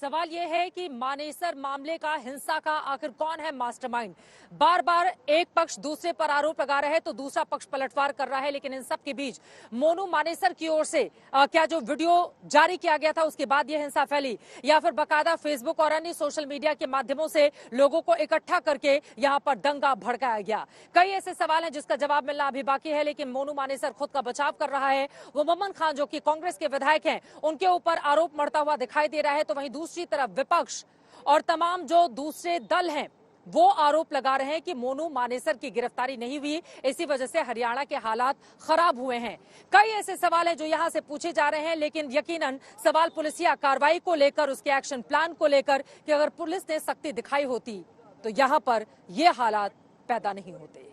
सवाल यह है कि मानेसर मामले का हिंसा का आखिर कौन है मास्टरमाइंड। बार बार एक पक्ष दूसरे पर आरोप लगा रहा है तो दूसरा पक्ष पलटवार कर रहा है, लेकिन इन सब के बीच मोनू मानेसर की ओर से क्या जो वीडियो जारी किया गया था उसके बाद यह हिंसा फैली, या फिर बाकायदा फेसबुक और अन्य सोशल मीडिया के माध्यमों से लोगों को इकट्ठा करके यहां पर दंगा भड़काया गया। कई ऐसे सवाल हैं जिसका जवाब मिलना अभी बाकी है, लेकिन मोनू मानेसर खुद का बचाव कर रहा है। वो मोमन खान जो कि कांग्रेस के विधायक हैं, उनके ऊपर आरोप मढ़ता हुआ दिखाई दे रहा है, तो वहीं दूसरी तरफ विपक्ष और तमाम जो दूसरे दल हैं वो आरोप लगा रहे हैं कि मोनू मानेसर की गिरफ्तारी नहीं हुई, इसी वजह से हरियाणा के हालात खराब हुए हैं। कई ऐसे सवाल हैं जो यहां से पूछे जा रहे हैं, लेकिन यकीनन सवाल पुलिसिया कार्रवाई को लेकर, उसके एक्शन प्लान को लेकर कि अगर पुलिस ने सख्ती दिखाई होती तो यहां पर ये हालात पैदा नहीं होते।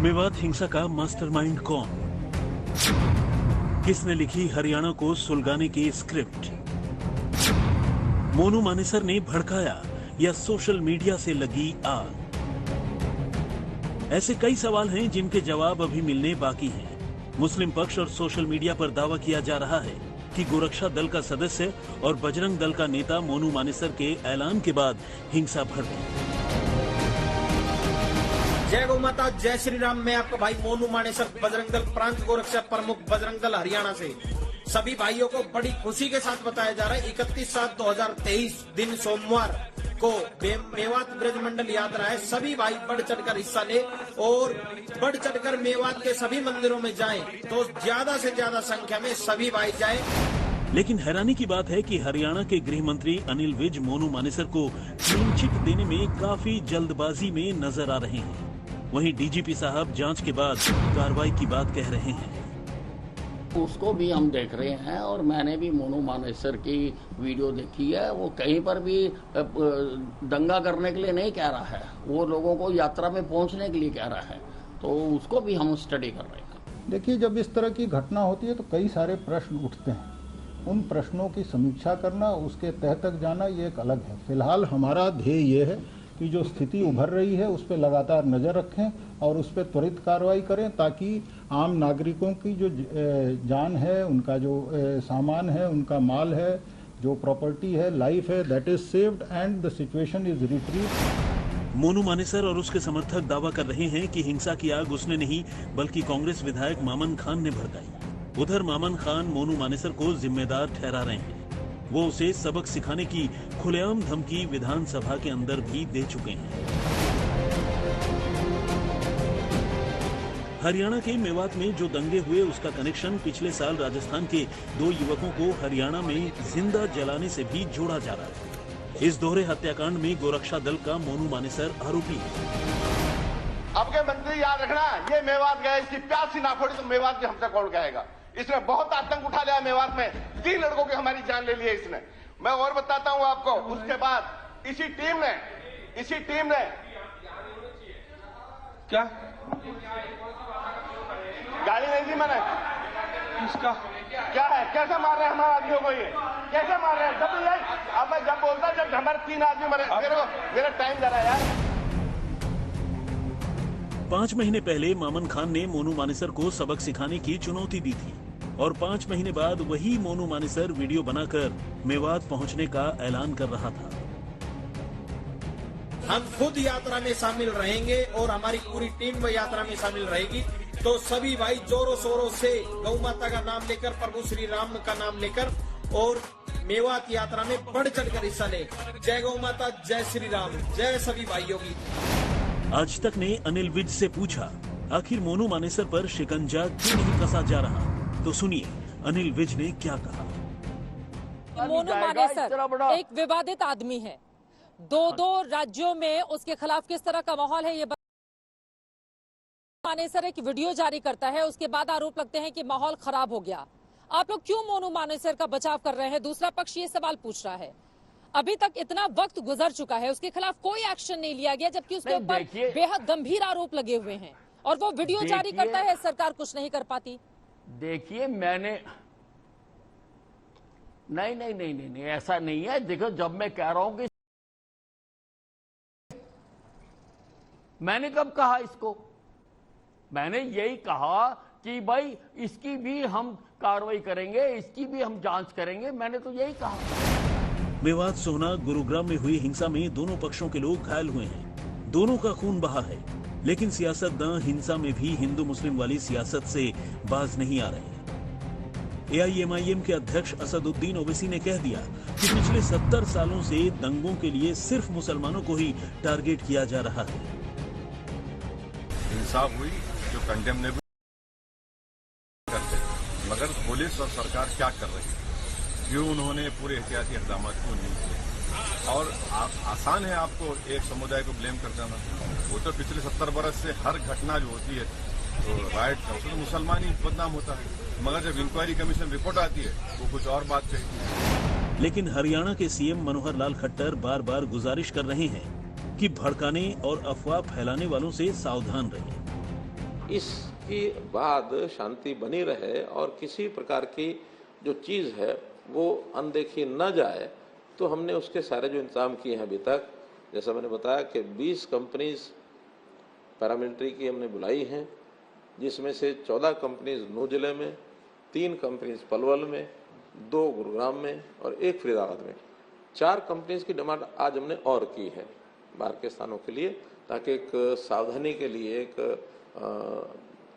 मेवात हिंसा का मास्टरमाइंड कौन? किसने लिखी हरियाणा को सुलगाने की स्क्रिप्ट? मोनू मानेसर ने भड़काया या सोशल मीडिया से लगी आग? ऐसे कई सवाल हैं जिनके जवाब अभी मिलने बाकी हैं। मुस्लिम पक्ष और सोशल मीडिया पर दावा किया जा रहा है कि गोरक्षा दल का सदस्य और बजरंग दल का नेता मोनू मानेसर के ऐलान के बाद हिंसा भड़की। जय गौ माता, जय श्री राम। मैं आपका भाई मोनू मानेसर, बजरंग दल प्रांत गोरक्षा प्रमुख, बजरंग दल हरियाणा से सभी भाइयों को बड़ी खुशी के साथ बताया जा रहा है 31/7/2023 दिन सोमवार को मेवात ब्रजमंडल यात्रा है। सभी भाई बढ़ चढ़कर हिस्सा ले और बढ़ चढ़कर मेवात के सभी मंदिरों में जाएं, तो ज्यादा से ज्यादा संख्या में सभी भाई जाएं। लेकिन हैरानी की बात है कि हरियाणा के गृह मंत्री अनिल विज मोनू मानेसर को क्लीन चिट देने में काफी जल्दबाजी में नजर आ रहे हैं। वहीं डीजीपी साहब जांच के बाद कार्रवाई की बात कह रहे हैं। उसको भी हम देख रहे हैं और मैंने भी मोनू मानेसर की वीडियो देखी है। वो कहीं पर भी दंगा करने के लिए नहीं कह रहा है, वो लोगों को यात्रा में पहुंचने के लिए कह रहा है, तो उसको भी हम स्टडी कर रहे हैं। देखिए, जब इस तरह की घटना होती है तो कई सारे प्रश्न उठते हैं। उन प्रश्नों की समीक्षा करना, उसके तह तक जाना, ये एक अलग है। फिलहाल हमारा ध्येय ये है कि जो स्थिति उभर रही है उस पर लगातार नजर रखें और उस पर त्वरित कार्रवाई करें, ताकि आम नागरिकों की जो जान है, उनका जो सामान है, उनका माल है, जो प्रॉपर्टी है, लाइफ है, that is saved and the situation is retrieved. Monu Manesar और उसके समर्थक दावा कर रहे हैं कि हिंसा की आग उसने नहीं बल्कि कांग्रेस विधायक मामन खान ने भड़काई। उधर मामन खान मोनू मानेसर को जिम्मेदार ठहरा रहे हैं। वो उसे सबक सिखाने की खुलेआम धमकी विधानसभा के अंदर भी दे चुके हैं। हरियाणा के मेवात में जो दंगे हुए उसका कनेक्शन पिछले साल राजस्थान के 2 युवकों को हरियाणा में जिंदा जलाने से भी जोड़ा जा रहा है। इस दोहरे हत्याकांड में गोरक्षा दल का मोनू मानेसर आरोपी है। अब के मंत्री याद रखना, ये मेवात गए, इसकी प्यासी ना फोड़ी तो मेवात की हमसे कौन कहेगा। इसने बहुत आतंक उठा लिया मेवात में, 3 लड़कों की हमारी जान ले ली है इसने। मैं और बताता हूं आपको, उसके बाद इसी टीम ने क्या गाड़ी नहीं दी मैंने, इसका क्या है, कैसे मार रहे हैं हमारे आदमियों को, ये कैसे मार रहे हैं। अब मैं जब बोलता, जब हमारे 3 आदमी मरे, मेरा टाइम जा रहा है यार। 5 महीने पहले मामन खान ने मोनू मानेसर को सबक सिखाने की चुनौती दी थी और 5 महीने बाद वही मोनू मानेसर वीडियो बनाकर मेवात पहुंचने का ऐलान कर रहा था। हम खुद यात्रा में शामिल रहेंगे और हमारी पूरी टीम में यात्रा में शामिल रहेगी, तो सभी भाई जोरों शोरों से गौ माता का नाम लेकर, प्रभु श्री राम का नाम लेकर और मेवात यात्रा में बढ़ चढ़कर हिस्सा ले। जय गौ माता, जय श्री राम, जय सभी भाइयों की। आज तक ने अनिल विज से पूछा, आखिर मोनू मानेसर पर शिकंजा क्यों नहीं कसा जा रहा? तो सुनिए अनिल विज ने क्या कहा। मोनू मानेसर एक विवादित आदमी है, 2 राज्यों में उसके खिलाफ किस तरह का माहौल है ये मानेसर एक वीडियो जारी करता है, उसके बाद आरोप लगते हैं कि माहौल खराब हो गया। आप लोग क्यों मोनू मानेसर का बचाव कर रहे हैं? दूसरा पक्ष ये सवाल पूछ रहा है। अभी तक इतना वक्त गुजर चुका है, उसके खिलाफ कोई एक्शन नहीं लिया गया, जबकि उसके ऊपर बेहद गंभीर आरोप लगे हुए हैं और वो वीडियो जारी करता है, सरकार कुछ नहीं कर पाती। देखिए मैंने नहीं, ऐसा नहीं है। देखो, जब मैं कह रहा हूं कि मैंने कब कहा इसको, मैंने यही कहा कि भाई इसकी भी हम कार्रवाई करेंगे, इसकी भी हम जांच करेंगे, मैंने तो यही कहा। मेवात सोहना गुरुग्राम में हुई हिंसा में दोनों पक्षों के लोग घायल हुए हैं, दोनों का खून बहा है, लेकिन सियासतदान हिंसा में भी हिंदू मुस्लिम वाली सियासत से बाज नहीं आ रहे हैं। AIMIM के अध्यक्ष असदुद्दीन ओवैसी ने कह दिया कि पिछले 70 सालों से दंगों के लिए सिर्फ मुसलमानों को ही टारगेट किया जा रहा है। हिंसा हुई जो कंडेमनेबल करते, मगर पुलिस और सरकार क्या कर रही है, क्यों उन्होंने पूरे एहतियाती इक़दाम क्यों नहीं किए? और आसान है आपको एक समुदाय को ब्लेम कर देना, वो तो पिछले 70 बरस से हर घटना जो होती है तो राइट का उसमें मुसलमान ही बदनाम होता है, मगर जब इंक्वायरी कमीशन रिपोर्ट आती है वो कुछ और बात कही। लेकिन हरियाणा के CM मनोहर लाल खट्टर बार बार गुजारिश कर रहे हैं कि भड़काने और अफवाह फैलाने वालों से सावधान रहें। इसके बाद शांति बनी रहे और किसी प्रकार की जो चीज है वो अनदेखी न जाए, तो हमने उसके सारे जो इंतजाम किए हैं अभी तक, जैसा मैंने बताया कि 20 कंपनीज पैरामिलिट्री की हमने बुलाई हैं, जिसमें से 14 कंपनीज नूह जिले में, 3 कंपनीज पलवल में, 2 गुरुग्राम में और 1 फरीदाबाद में। 4 कंपनीज की डिमांड आज हमने और की है बाहर के स्थानों के लिए, ताकि एक सावधानी के लिए एक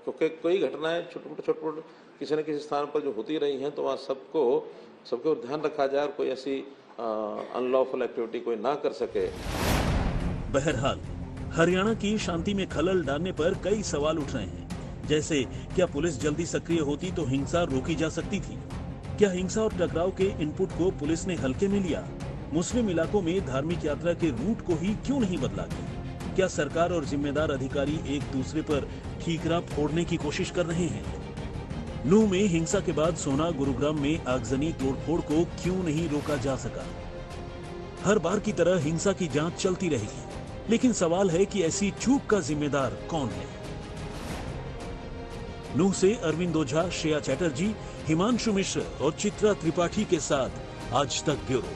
क्योंकि कोई घटनाएं छोटे किसी न किसी स्थान पर जो होती रही हैं, तो वहाँ सबको ध्यान रखा जाए और कोई ऐसी अनलॉफुल एक्टिविटी कोई ना कर सके। बहरहाल हरियाणा की शांति में खलल डालने पर कई सवाल उठ रहे हैं, जैसे क्या पुलिस जल्दी सक्रिय होती तो हिंसा रोकी जा सकती थी? क्या हिंसा और टकराव के इनपुट को पुलिस ने हल्के में लिया? मुस्लिम इलाकों में धार्मिक यात्रा के रूट को ही क्यों नहीं बदला गया? क्या सरकार और जिम्मेदार अधिकारी एक दूसरे पर ठीकरा फोड़ने की कोशिश कर रहे हैं? नूह में हिंसा के बाद सोहना गुरुग्राम में आगजनी तोड़फोड़ को क्यों नहीं रोका जा सका? हर बार की तरह हिंसा की जांच चलती रहेगी, लेकिन सवाल है कि ऐसी चूक का जिम्मेदार कौन है? नूह से अरविंद ओझा, श्रेया चैटर्जी, हिमांशु मिश्र और चित्रा त्रिपाठी के साथ आज तक ब्यूरो।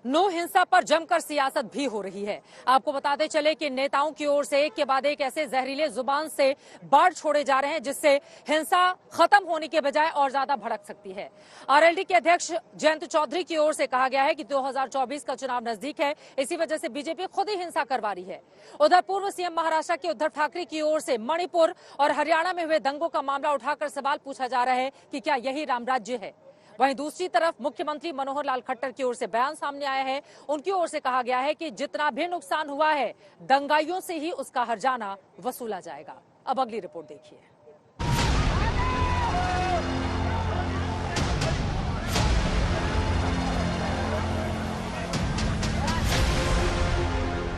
नूह हिंसा पर जमकर सियासत भी हो रही है। आपको बताते चले कि नेताओं की ओर से एक के बाद एक ऐसे जहरीले जुबान से बाढ़ छोड़े जा रहे हैं, जिससे हिंसा खत्म होने के बजाय और ज्यादा भड़क सकती है। RLD के अध्यक्ष जयंत चौधरी की ओर से कहा गया है कि 2024 का चुनाव नजदीक है, इसी वजह से बीजेपी खुद ही हिंसा करवा रही है। उधर पूर्व CM महाराष्ट्र के उद्धव ठाकरे की ओर से मणिपुर और हरियाणा में हुए दंगों का मामला उठाकर सवाल पूछा जा रहा है कि क्या यही राम राज्य है। वहीं दूसरी तरफ मुख्यमंत्री मनोहर लाल खट्टर की ओर से बयान सामने आया है। उनकी ओर से कहा गया है कि जितना भी नुकसान हुआ है दंगाइयों से ही उसका हर्जाना वसूला जाएगा। अब अगली रिपोर्ट देखिए।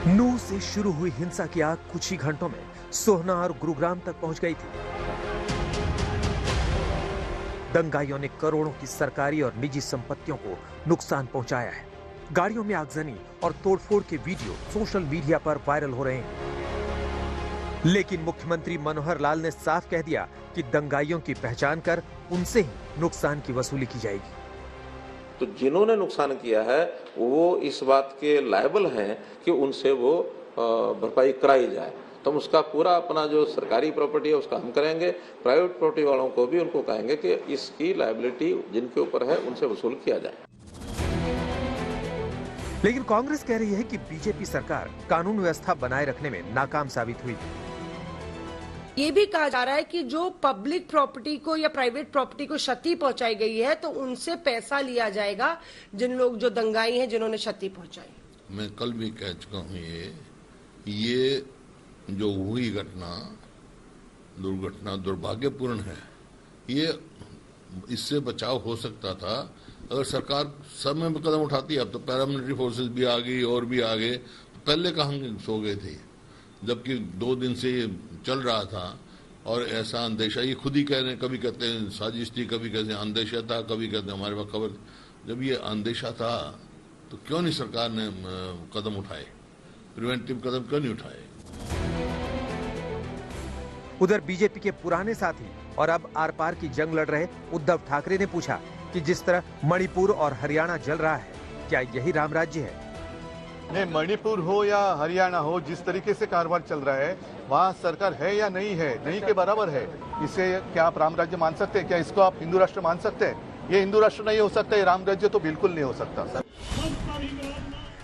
नूह से शुरू हुई हिंसा की आग कुछ ही घंटों में सोहना और गुरुग्राम तक पहुंच गई थी। दंगाइयों ने करोड़ों की सरकारी और निजी संपत्तियों को नुकसान पहुंचाया है। गाड़ियों में आगजनी और तोड़फोड़ के वीडियो सोशल मीडिया पर वायरल हो रहे हैं। लेकिन मुख्यमंत्री मनोहर लाल ने साफ कह दिया कि दंगाइयों की पहचान कर उनसे ही नुकसान की वसूली की जाएगी। तो जिन्होंने नुकसान किया है वो इस बात के लायबल हैं कि उनसे वो भरपाई कराई जाए। तो हम उसका पूरा अपना जो सरकारी प्रॉपर्टी है उसका हम करेंगे, प्राइवेट प्रॉपर्टी वालों को भी उनको कहेंगे कि इसकी लायबिलिटी जिनके ऊपर है उनसे वसूल किया जाए। लेकिन कांग्रेस कह रही है कि बीजेपी सरकार कानून व्यवस्था बनाए रखने में नाकाम साबित हुई। ये भी कहा जा रहा है कि जो पब्लिक प्रॉपर्टी को या प्राइवेट प्रॉपर्टी को क्षति पहुंचाई गई है तो उनसे पैसा लिया जाएगा, जिन लोग जो दंगाई हैं जिन्होंने क्षति पहुंचाई। मैं कल भी कह चुका हूँ ये जो हुई घटना दुर्घटना दुर्भाग्यपूर्ण है। ये इससे बचाव हो सकता था अगर सरकार समय में कदम उठाती। अब तो पैरामिलिट्री फोर्सेस भी आ गई और भी आ गए, पहले कहाँ सो गए थे, जबकि 2 दिन से ये चल रहा था। और ऐसा अंदेशा ये खुद ही कह रहे हैं, कभी कहते हैं साजिश थी, कभी कहते हैं अंदेशा था, कभी कहते हैं हमारे पास खबर। जब ये अंदेशा था तो क्यों नहीं सरकार ने कदम उठाए, प्रिवेंटिव कदम क्यों नहीं उठाए? उधर बीजेपी के पुराने साथी और अब आर पार की जंग लड़ रहे उद्धव ठाकरे ने पूछा कि जिस तरह मणिपुर और हरियाणा जल रहा है, क्या यही राम राज्य है? नहीं, मणिपुर हो या हरियाणा हो, जिस तरीके से कारोबार चल रहा है वहाँ सरकार है या नहीं है, नहीं के बराबर है। इसे क्या आप राम राज्य मान सकते हैं? क्या इसको आप हिंदू राष्ट्र मान सकते हैं? ये हिंदू राष्ट्र नहीं हो सकता, ये राम राज्य तो बिल्कुल नहीं हो सकता।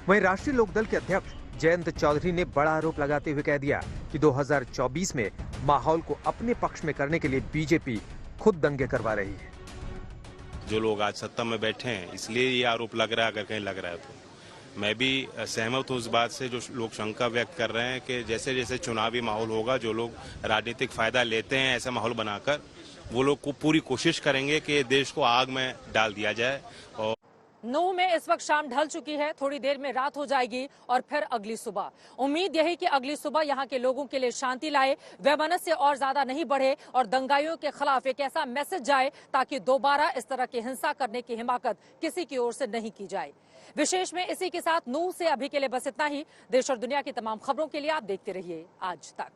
वहीं राष्ट्रीय लोकदल के अध्यक्ष जयंत चौधरी ने बड़ा आरोप लगाते हुए कह दिया कि 2024 में माहौल को अपने पक्ष में करने के लिए बीजेपी खुद दंगे करवा रही है। जो लोग आज सत्ता में बैठे हैं, इसलिए ये आरोप लग रहा है, अगर कहीं लग रहा है तो मैं भी सहमत हूँ उस बात से जो लोग शंका व्यक्त कर रहे हैं कि जैसे जैसे चुनावी माहौल होगा, जो लोग राजनीतिक फायदा लेते हैं ऐसा माहौल बनाकर, वो लोग को पूरी कोशिश करेंगे कि देश को आग में डाल दिया जाए। और नूह में इस वक्त शाम ढल चुकी है, थोड़ी देर में रात हो जाएगी और फिर अगली सुबह। उम्मीद यही कि अगली सुबह यहाँ के लोगों के लिए शांति लाए, वैमनस्य और ज्यादा नहीं बढ़े और दंगाइयों के खिलाफ एक ऐसा मैसेज जाए ताकि दोबारा इस तरह की हिंसा करने की हिमाकत किसी की ओर से नहीं की जाए। विशेष में इसी के साथ नूह से अभी के लिए बस इतना ही। देश और दुनिया की तमाम खबरों के लिए आप देखते रहिए आज तक।